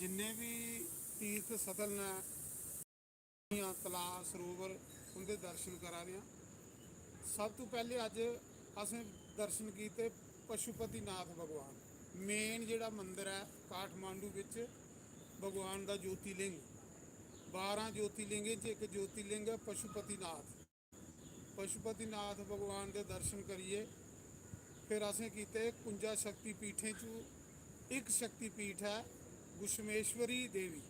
जिन्ने भी तीर्थ सतल ने तलाऽ सरोवर उनके दर्शन करा रहे हैं। सब तो पहले अज असें दर्शन किए पशुपतिनाथ भगवान। मेन जिहड़ा मंदिर है काठमांडू विच भगवान का ज्योतिलिंग, 12 ज्योतिलिंगें च एक ज्योतिलिंग है पशुपतिनाथ। पशुपतिनाथ भगवान के दर्शन करिए। फिर असें किते 51 शक्तिपीठें चों एक शक्तिपीठ है गुशमेश्वरी देवी,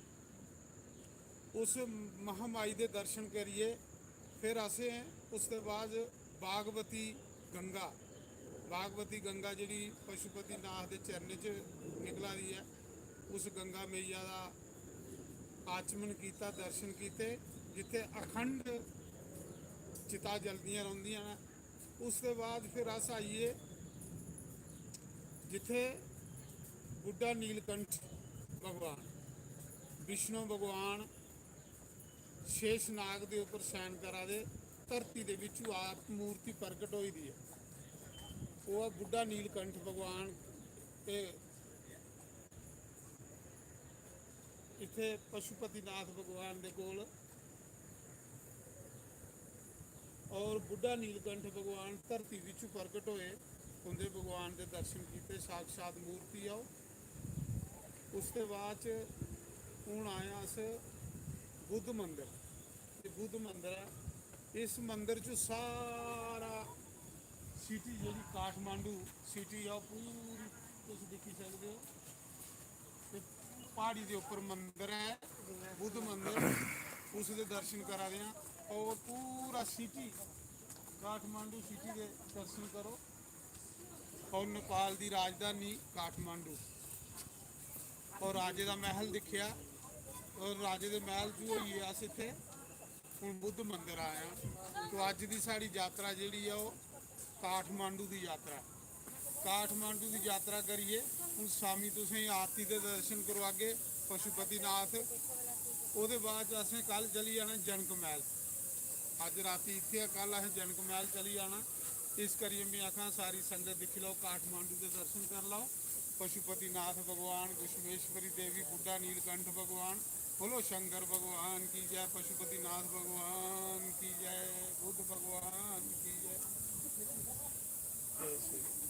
उस महामाई के दर्शन करिए। फिर असें उसके बाद बागवती गंगा, बागवती गंगा जी पशुपतिनाथ के चरणें च निकला दी है, उस गंगा मैया का आचमन किया, दर्शन किए, जिथे अखंड चिता जलदियाँ रहिंदियां ने। उसके बाद फिर अस आइए जिथे बुढ़ा नीलकंठ भगवान, विष्णु भगवान शेषनाग के उपर शयन करा दे, धरती के विचों आप मूर्ति प्रगट हुई दी है, वो बुढ़ा नीलकंठ भगवान। ते इत्थे पशुपतिनाथ भगवान के कोल और बुढ़ा नीलकंठ भगवान धरती विचों प्रगट होए, उनके भगवान के दर्शन किए, साक्षात मूर्ति आओ। उसके बाद हूँ आया अस बुद्ध मंदिर। ये बुद्ध मंदिर है। इस मंदिर चो सारा सिटी जी काठमांडू सिटी है पूरी तुम देखी सकते हो। पहाड़ी के उपर मंदिर है बुद्ध मंदिर, उसके दर्शन करा रहे हैं। और पूरा सिटी काठमांडू सिटी के दर्शन करो। और नेपाल की राजधानी काठमांडू, और राजे का महल दिखिया, और राजे के महल चो होइए अस इत्थे हुण बुद्ध मंदिर आए हैं। तो अज की साड़ी यात्रा जिहड़ी है वो काठमांडू की यात्रा। काठमांडू की यात्रा करिए। हुण शामी तुसें आरती के दर्शन करवागे पशुपतिनाथ। उसदे बाद असें कल चली जाना जनक महल। अज राती इत्थे, कल असें जनक महल चली जाना। इस करिए मैं आखा सारी संगत दिखी लो, काठमांडू के दर्शन कर लो। पशुपतिनाथ भगवान, गुशमेश्वरी देवी, बुढ़ा नीलकंठ भगवान, बोलो शंकर भगवान की जय, पशुपतिनाथ भगवान की जय, बुद्ध भगवान की जय। जय श्री